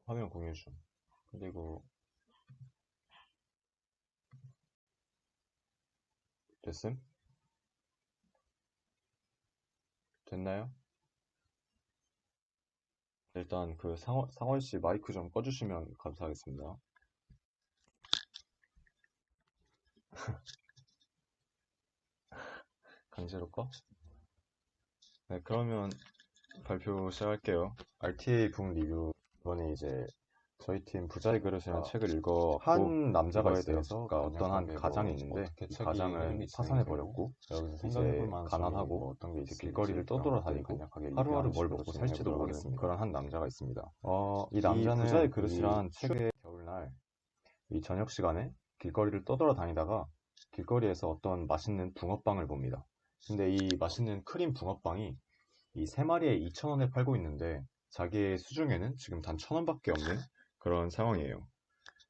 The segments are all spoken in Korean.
화면 공유 중. 그리고 됐음? 됐나요? 일단 그 상원 씨 마이크 좀 꺼주시면 감사하겠습니다. 강제로 꺼? 네, 그러면 발표 시작할게요. RTA 북 리뷰. 이번에 이제 저희 팀 부자의 그릇이라는 책을 읽었고, 한 남자가 있어요. 그러니까 어떤 한 가장이 있는데 이 가장은 파산해 버렸고, 이제 가난하고 어떤 게 이제 길거리를 떠돌아다니고 하루하루 뭘 먹고 살지도 모르는 그런 한 남자가 있습니다. 이 남자는 부자의 그릇이란 책의 겨울날 이 저녁 시간에 길거리를 떠돌아다니다가 길거리에서 어떤 맛있는 붕어빵을 봅니다. 근데 이 맛있는 크림 붕어빵이 이 세 마리에 2,000원에 팔고 있는데 자기의 수중에는 지금 단 1,000원밖에 없는 그런 상황이에요.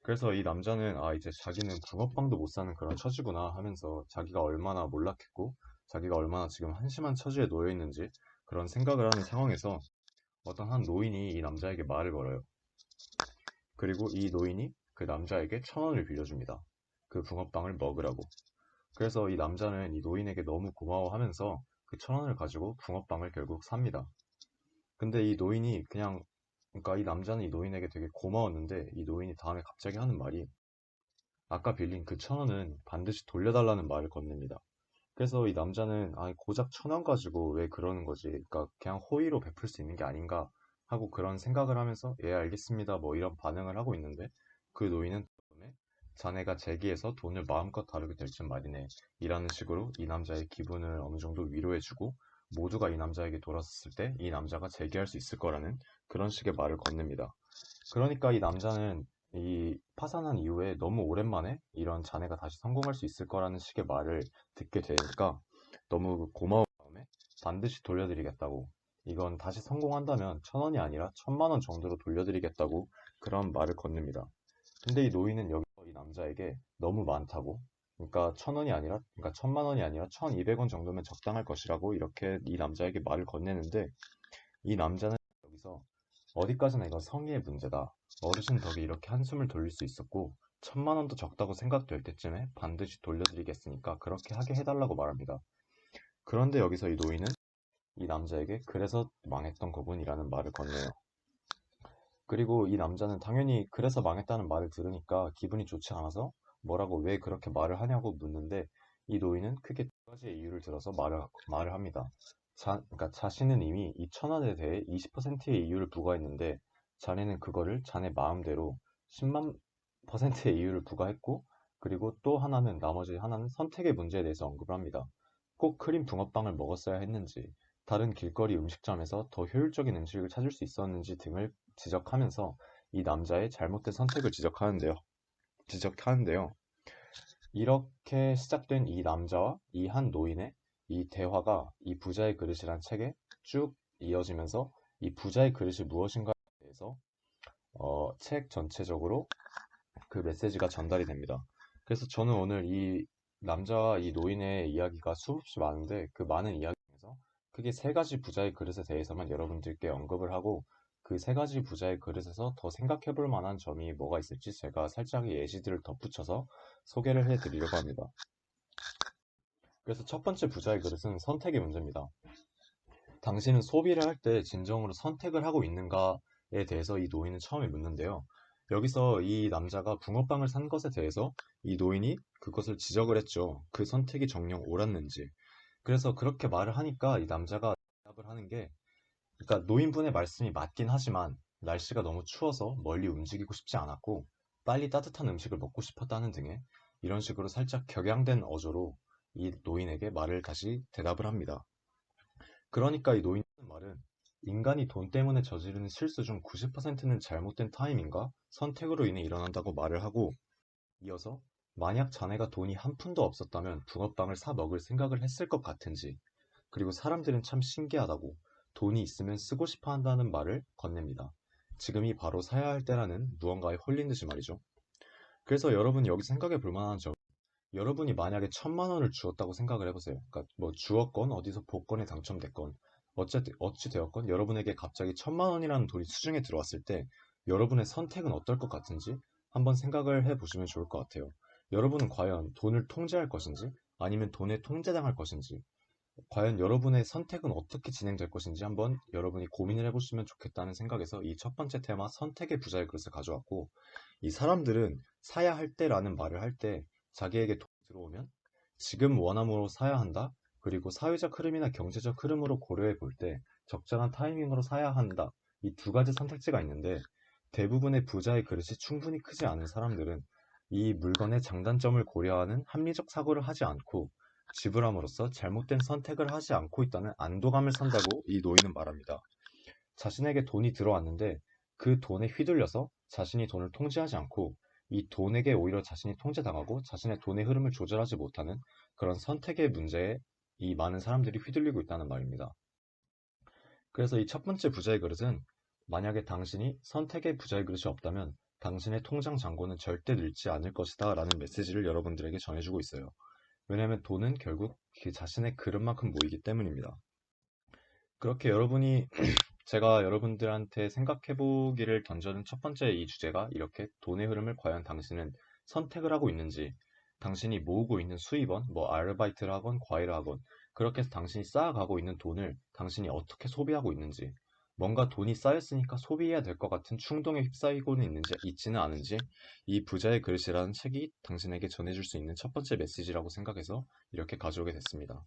그래서 이 남자는 이제 자기는 붕어빵도 못 사는 그런 처지구나 하면서 자기가 얼마나 몰락했고 자기가 얼마나 지금 한심한 처지에 놓여 있는지 그런 생각을 하는 상황에서 어떤 한 노인이 이 남자에게 말을 걸어요. 그리고 이 노인이 그 남자에게 1,000원을 빌려줍니다. 그 붕어빵을 먹으라고. 그래서 이 남자는 이 노인에게 너무 고마워하면서 그 1,000원을 가지고 붕어빵을 결국 삽니다. 근데 이 노인이 그러니까 이 남자는 이 노인에게 되게 고마웠는데 이 노인이 다음에 갑자기 하는 말이 아까 빌린 그 1,000원은 반드시 돌려달라는 말을 건넵니다. 그래서 이 남자는 고작 1,000원 가지고 왜 그러는 거지? 그러니까 그냥 호의로 베풀 수 있는 게 아닌가 하고 그런 생각을 하면서 예, 알겠습니다. 뭐 이런 반응을 하고 있는데 그 노인은 다음에 자네가 제기해서 돈을 마음껏 다루게 될 줄 말이네. 이라는 식으로 이 남자의 기분을 어느 정도 위로해주고 모두가 이 남자에게 돌아섰을 때 이 남자가 재기할 수 있을 거라는 그런 식의 말을 건넵니다. 그러니까 이 남자는 이 파산한 이후에 너무 오랜만에 이런 자네가 다시 성공할 수 있을 거라는 식의 말을 듣게 되니까 너무 고마운 마음에 반드시 돌려드리겠다고 이건 다시 성공한다면 1,000원이 아니라 1,000만 원 정도로 돌려드리겠다고 그런 말을 건넵니다. 근데 이 노인은 여기서 이 남자에게 너무 많다고 그러니까 1,000원이 아니라 그러니까 1,000만 원이 아니라 1,200원 정도면 적당할 것이라고 이렇게 이 남자에게 말을 건네는데 이 남자는 여기서 어디까지나 이건 성의의 문제다. 어르신 덕에 이렇게 한숨을 돌릴 수 있었고 1,000만 원도 적다고 생각될 때쯤에 반드시 돌려드리겠으니까 그렇게 하게 해달라고 말합니다. 그런데 여기서 이 노인은 이 남자에게 그래서 망했던 거군이라는 말을 건네요. 그리고 이 남자는 당연히 그래서 망했다는 말을 들으니까 기분이 좋지 않아서 뭐라고 왜 그렇게 말을 하냐고 묻는데 이 노인은 크게 두 가지의 이유를 들어서 말을 합니다. 그러니까 자신은 이미 이 1,000원에 대해 20%의 이유를 부과했는데 자네는 그거를 자네 마음대로 10만 퍼센트의 이유를 부과했고 그리고 또 하나는 나머지 하나는 선택의 문제에 대해서 언급을 합니다. 꼭 크림 붕어빵을 먹었어야 했는지 다른 길거리 음식점에서 더 효율적인 음식을 찾을 수 있었는지 등을 지적하면서 이 남자의 잘못된 선택을 지적하는데요. 이렇게 시작된 이 남자와 이 한 노인의 이 대화가 이 부자의 그릇이란 책에 쭉 이어지면서 이 부자의 그릇이 무엇인가에 대해서 책 전체적으로 그 메시지가 전달이 됩니다. 그래서 저는 오늘 이 남자와 이 노인의 이야기가 수없이 많은데 그 많은 이야기 중에서 크게 세 가지 부자의 그릇에 대해서만 여러분들께 언급을 하고 그 세 가지 부자의 그릇에서 더 생각해 볼 만한 점이 뭐가 있을지 제가 살짝 예시들을 덧붙여서 소개를 해 드리려고 합니다. 그래서 첫 번째 부자의 그릇은 선택의 문제입니다. 당신은 소비를 할 때 진정으로 선택을 하고 있는가에 대해서 이 노인은 처음에 묻는데요. 여기서 이 남자가 붕어빵을 산 것에 대해서 이 노인이 그것을 지적을 했죠. 그 선택이 정녕 옳았는지. 그래서 그렇게 말을 하니까 이 남자가 대답을 하는 게, 그러니까 노인분의 말씀이 맞긴 하지만 날씨가 너무 추워서 멀리 움직이고 싶지 않았고 빨리 따뜻한 음식을 먹고 싶었다는 등의 이런 식으로 살짝 격양된 어조로 이 노인에게 말을 다시 대답을 합니다. 그러니까 이 노인의 말은 인간이 돈 때문에 저지르는 실수 중 90%는 잘못된 타임인가 선택으로 인해 일어난다고 말을 하고 이어서 만약 자네가 돈이 한 푼도 없었다면 붕어빵을 사 먹을 생각을 했을 것 같은지 그리고 사람들은 참 신기하다고 돈이 있으면 쓰고 싶어 한다는 말을 건넵니다. 지금이 바로 사야 할 때라는 무언가에 홀린 듯이 말이죠. 그래서 여러분이 여기서 생각해 볼 만한 점 여러분이 만약에 1,000만 원을 주었다고 생각을 해보세요. 그러니까 뭐 주었건 어디서 복권에 당첨됐건 어찌 되었건 여러분에게 갑자기 1,000만 원이라는 돈이 수중에 들어왔을 때 여러분의 선택은 어떨 것 같은지 한번 생각을 해보시면 좋을 것 같아요. 여러분은 과연 돈을 통제할 것인지 아니면 돈에 통제당할 것인지 과연 여러분의 선택은 어떻게 진행될 것인지 한번 여러분이 고민을 해보시면 좋겠다는 생각에서 이 첫 번째 테마 선택의 부자의 그릇을 가져왔고 이 사람들은 사야 할 때라는 말을 할 때 자기에게 돈이 들어오면 지금 원함으로 사야 한다. 그리고 사회적 흐름이나 경제적 흐름으로 고려해 볼 때 적절한 타이밍으로 사야 한다. 이 두 가지 선택지가 있는데 대부분의 부자의 그릇이 충분히 크지 않은 사람들은 이 물건의 장단점을 고려하는 합리적 사고를 하지 않고 지불함으로써 잘못된 선택을 하지 않고 있다는 안도감을 산다고 이 노인은 말합니다. 자신에게 돈이 들어왔는데 그 돈에 휘둘려서 자신이 돈을 통제하지 않고 이 돈에게 오히려 자신이 통제당하고 자신의 돈의 흐름을 조절하지 못하는 그런 선택의 문제에 이 많은 사람들이 휘둘리고 있다는 말입니다. 그래서 이 첫 번째 부자의 그릇은 만약에 당신이 선택의 부자의 그릇이 없다면 당신의 통장 잔고는 절대 늘지 않을 것이다 라는 메시지를 여러분들에게 전해주고 있어요. 왜냐하면 돈은 결국 그 자신의 그릇만큼 모이기 때문입니다. 그렇게 여러분이 제가 여러분들한테 생각해보기를 던져준 첫 번째 이 주제가 이렇게 돈의 흐름을 과연 당신은 선택을 하고 있는지, 당신이 모으고 있는 수입원, 뭐 아르바이트를 하건 과외를 하건 그렇게 해서 당신이 쌓아가고 있는 돈을 당신이 어떻게 소비하고 있는지, 뭔가 돈이 쌓였으니까 소비해야 될 것 같은 충동에 휩싸이고는 있는지 있지는 않은지 이 부자의 그릇이라는 책이 당신에게 전해줄 수 있는 첫 번째 메시지라고 생각해서 이렇게 가져오게 됐습니다.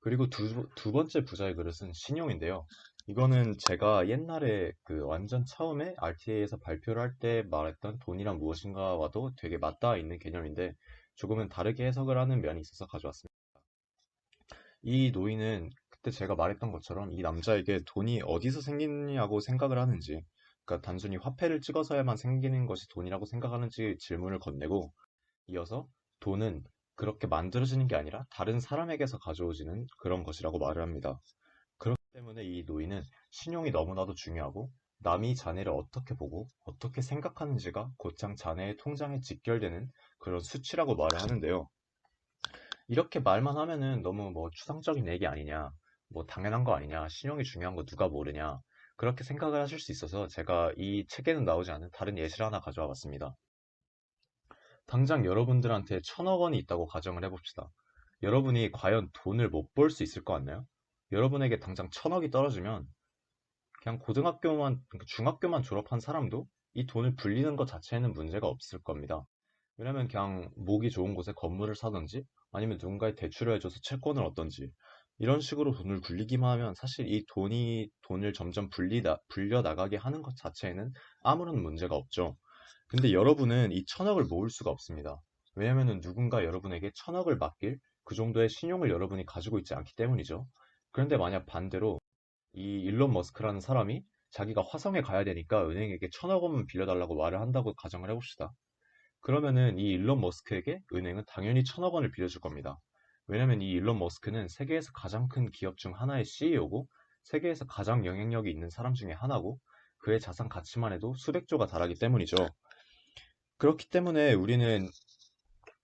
그리고 두 번째 부자의 그릇은 신용인데요. 이거는 제가 옛날에 그 완전 처음에 RTA에서 발표를 할 때 말했던 돈이란 무엇인가와도 되게 맞닿아 있는 개념인데 조금은 다르게 해석을 하는 면이 있어서 가져왔습니다. 이 노인은 그때 제가 말했던 것처럼 이 남자에게 돈이 어디서 생기느냐고 생각을 하는지, 그러니까 단순히 화폐를 찍어서야만 생기는 것이 돈이라고 생각하는지 질문을 건네고 이어서 돈은 그렇게 만들어지는 게 아니라 다른 사람에게서 가져오지는 그런 것이라고 말을 합니다. 그렇기 때문에 이 노인은 신용이 너무나도 중요하고 남이 자네를 어떻게 보고 어떻게 생각하는지가 곧장 자네의 통장에 직결되는 그런 수치라고 말을 하는데요. 이렇게 말만 하면은 너무 뭐 추상적인 얘기 아니냐, 뭐 당연한 거 아니냐, 신용이 중요한 거 누가 모르냐, 그렇게 생각을 하실 수 있어서 제가 이 책에는 나오지 않은 다른 예시를 하나 가져와 봤습니다. 당장 여러분들한테 1,000억 원이 있다고 가정을 해봅시다. 여러분이 과연 돈을 못 벌 수 있을 것 같나요? 여러분에게 당장 1,000억이 떨어지면 그냥 고등학교만, 그러니까 중학교만 졸업한 사람도 이 돈을 불리는 것 자체에는 문제가 없을 겁니다. 왜냐면 그냥 목이 좋은 곳에 건물을 사든지 아니면 누군가에 대출을 해줘서 채권을 얻든지 이런 식으로 돈을 굴리기만 하면 사실 이 돈을 점점 불려나가게 하는 것 자체에는 아무런 문제가 없죠. 근데 여러분은 이 1,000억을 모을 수가 없습니다. 왜냐면은 누군가 여러분에게 1,000억을 맡길 그 정도의 신용을 여러분이 가지고 있지 않기 때문이죠. 그런데 만약 반대로 이 일론 머스크라는 사람이 자기가 화성에 가야 되니까 은행에게 1,000억 원만 빌려달라고 말을 한다고 가정을 해봅시다. 그러면은 이 일론 머스크에게 은행은 당연히 1,000억 원을 빌려줄 겁니다. 왜냐면 이 일론 머스크는 세계에서 가장 큰 기업 중 하나의 CEO고 세계에서 가장 영향력이 있는 사람 중에 하나고 그의 자산 가치만 해도 수백조가 달하기 때문이죠. 그렇기 때문에 우리는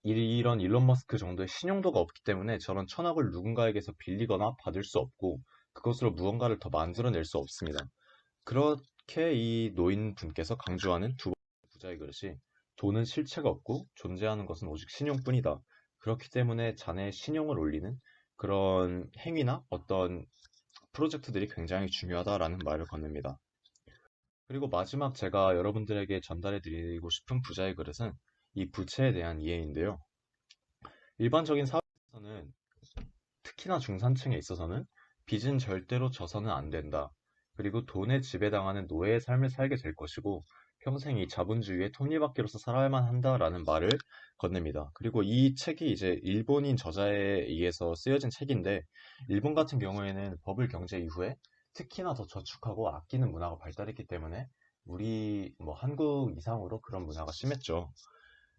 이런 일론 머스크 정도의 신용도가 없기 때문에 저런 1,000억을 누군가에게서 빌리거나 받을 수 없고 그것으로 무언가를 더 만들어낼 수 없습니다. 그렇게 이 노인분께서 강조하는 두 번째 부자의 그릇이 돈은 실체가 없고 존재하는 것은 오직 신용뿐이다. 그렇기 때문에 자네의 신용을 올리는 그런 행위나 어떤 프로젝트들이 굉장히 중요하다라는 말을 건넵니다. 그리고 마지막 제가 여러분들에게 전달해 드리고 싶은 부자의 그릇은 이 부채에 대한 이해인데요. 일반적인 사회에서는 특히나 중산층에 있어서는 빚은 절대로 져서는 안 된다. 그리고 돈에 지배당하는 노예의 삶을 살게 될 것이고 평생 이 자본주의의 톱니바퀴로서 살아야만 한다라는 말을 건넵니다. 그리고 이 책이 이제 일본인 저자에 의해서 쓰여진 책인데 일본 같은 경우에는 버블 경제 이후에 특히나 더 저축하고 아끼는 문화가 발달했기 때문에 우리 뭐 한국 이상으로 그런 문화가 심했죠.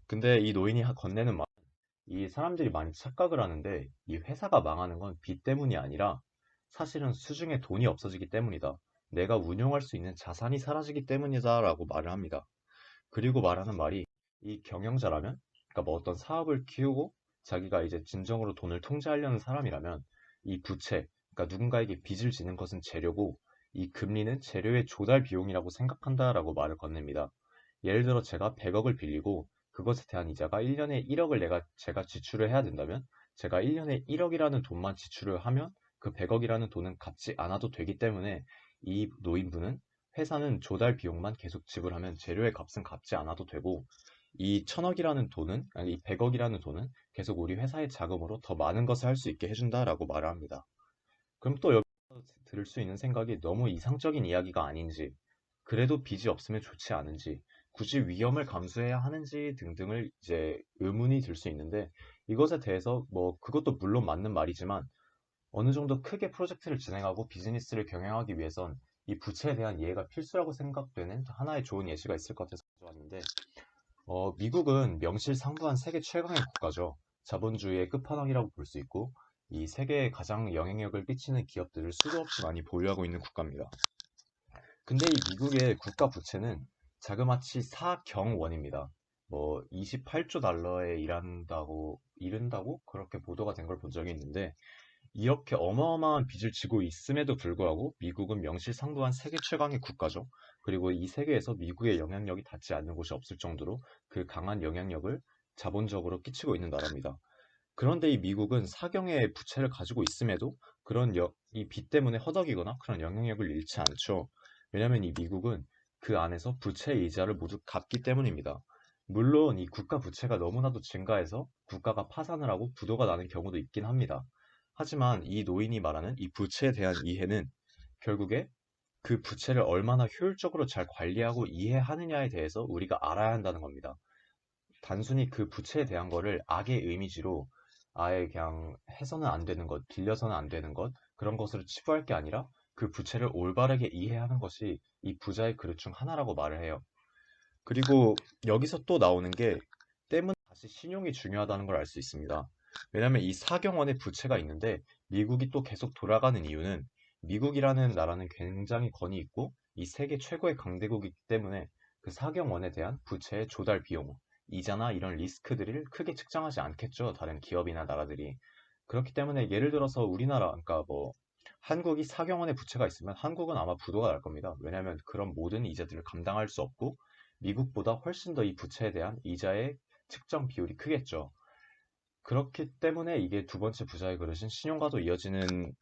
근데 이 노인이 건네는 이 사람들이 많이 착각을 하는데 이 회사가 망하는 건 빚 때문이 아니라 사실은 수중에 돈이 없어지기 때문이다. 내가 운용할 수 있는 자산이 사라지기 때문이다라고 말을 합니다. 그리고 말하는 말이 이 경영자라면, 그러니까 뭐 어떤 사업을 키우고 자기가 이제 진정으로 돈을 통제하려는 사람이라면 이 부채, 그러니까 누군가에게 빚을 지는 것은 재료고 이 금리는 재료의 조달 비용이라고 생각한다라고 말을 건넵니다. 예를 들어 제가 100억을 빌리고 그것에 대한 이자가 1년에 1억을 제가 지출을 해야 된다면 제가 1년에 1억이라는 돈만 지출을 하면 그 100억이라는 돈은 갚지 않아도 되기 때문에 이 노인분은 회사는 조달 비용만 계속 지불하면 재료의 값은 갚지 않아도 되고 이 1000억이라는 돈은 아니 이 100억이라는 돈은 계속 우리 회사의 자금으로 더 많은 것을 할 수 있게 해준다라고 말을 합니다. 그럼 또 여기서 들을 수 있는 생각이 너무 이상적인 이야기가 아닌지, 그래도 빚이 없으면 좋지 않은지, 굳이 위험을 감수해야 하는지 등등을 이제 의문이 들 수 있는데 이것에 대해서 뭐 그것도 물론 맞는 말이지만 어느 정도 크게 프로젝트를 진행하고 비즈니스를 경영하기 위해선 이 부채에 대한 이해가 필수라고 생각되는 하나의 좋은 예시가 있을 것 같아서 가져왔는데 미국은 명실상부한 세계 최강의 국가죠. 자본주의의 끝판왕이라고 볼 수 있고 이 세계에 가장 영향력을 끼치는 기업들을 수도 없이 많이 보유하고 있는 국가입니다. 근데 이 미국의 국가 부채는 자그마치 4경원입니다. 뭐 28조 달러에 이른다고 그렇게 보도가 된 걸 본 적이 있는데 이렇게 어마어마한 빚을 지고 있음에도 불구하고 미국은 명실상부한 세계 최강의 국가죠. 그리고 이 세계에서 미국의 영향력이 닿지 않는 곳이 없을 정도로 그 강한 영향력을 자본적으로 끼치고 있는 나라입니다. 그런데 이 미국은 사경의 부채를 가지고 있음에도 이 빚 때문에 허덕이거나 그런 영향력을 잃지 않죠. 왜냐하면 이 미국은 그 안에서 부채의 이자를 모두 갚기 때문입니다. 물론 이 국가 부채가 너무나도 증가해서 국가가 파산을 하고 부도가 나는 경우도 있긴 합니다. 하지만 이 노인이 말하는 이 부채에 대한 이해는 결국에 그 부채를 얼마나 효율적으로 잘 관리하고 이해하느냐에 대해서 우리가 알아야 한다는 겁니다. 단순히 그 부채에 대한 거를 악의 이미지로 아예 그냥 해서는 안 되는 것, 빌려서는 안 되는 것, 그런 것으로 치부할 게 아니라 그 부채를 올바르게 이해하는 것이 이 부자의 그릇 중 하나라고 말을 해요. 그리고 여기서 또 나오는 게 때문에 다시 신용이 중요하다는 걸 알 수 있습니다. 왜냐하면 이 사경원의 부채가 있는데 미국이 또 계속 돌아가는 이유는 미국이라는 나라는 굉장히 권위 있고 이 세계 최고의 강대국이기 때문에 그 사경원에 대한 부채의 조달 비용, 이자나 이런 리스크들을 크게 측정하지 않겠죠. 다른 기업이나 나라들이. 그렇기 때문에 예를 들어서 우리나라, 그러니까 뭐 한국이 사경원의 부채가 있으면 한국은 아마 부도가 날 겁니다. 왜냐하면 그런 모든 이자들을 감당할 수 없고 미국보다 훨씬 더 이 부채에 대한 이자의 측정 비율이 크겠죠. 그렇기 때문에 이게 두 번째 부자의 그릇은 신용과도 이어지는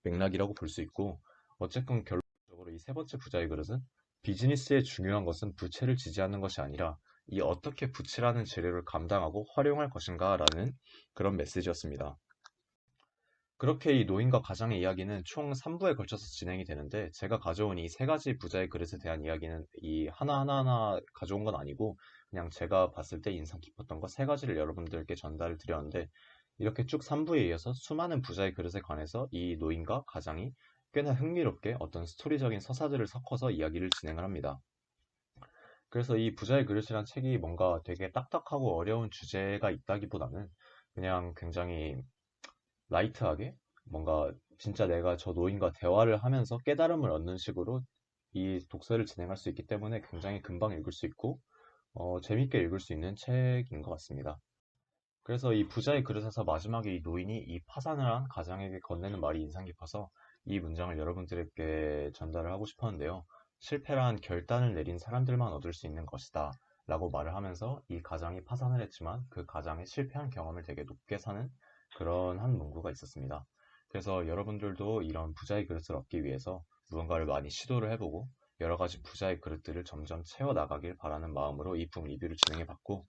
맥락이라고 볼 수 있고, 어쨌건 결론적으로 이 세 번째 부자의 그릇은 비즈니스의 중요한 것은 부채를 지지하는 것이 아니라 이 어떻게 부채라는 재료를 감당하고 활용할 것인가라는 그런 메시지였습니다. 그렇게 이 노인과 가장의 이야기는 총 3부에 걸쳐서 진행이 되는데 제가 가져온 이 세 가지 부자의 그릇에 대한 이야기는 이 하나하나 가져온 건 아니고 그냥 제가 봤을 때 인상 깊었던 것 세 가지를 여러분들께 전달을 드렸는데 이렇게 쭉 3부에 이어서 수많은 부자의 그릇에 관해서 이 노인과 가장이 꽤나 흥미롭게 어떤 스토리적인 서사들을 섞어서 이야기를 진행을 합니다. 그래서 이 부자의 그릇이란 책이 뭔가 되게 딱딱하고 어려운 주제가 있다기보다는 그냥 굉장히 라이트하게 뭔가 진짜 내가 저 노인과 대화를 하면서 깨달음을 얻는 식으로 이 독서를 진행할 수 있기 때문에 굉장히 금방 읽을 수 있고 재밌게 읽을 수 있는 책인 것 같습니다. 그래서 이 부자의 그릇에서 마지막에 이 노인이 이 파산을 한 가장에게 건네는 말이 인상 깊어서 이 문장을 여러분들에게 전달을 하고 싶었는데요. 실패란 결단을 내린 사람들만 얻을 수 있는 것이다 라고 말을 하면서 이 가장이 파산을 했지만 그 가장의 실패한 경험을 되게 높게 사는 그런 한 문구가 있었습니다. 그래서 여러분들도 이런 부자의 그릇을 얻기 위해서 무언가를 많이 시도를 해보고 여러 가지 부자의 그릇들을 점점 채워나가길 바라는 마음으로 이 북 리뷰를 진행해봤고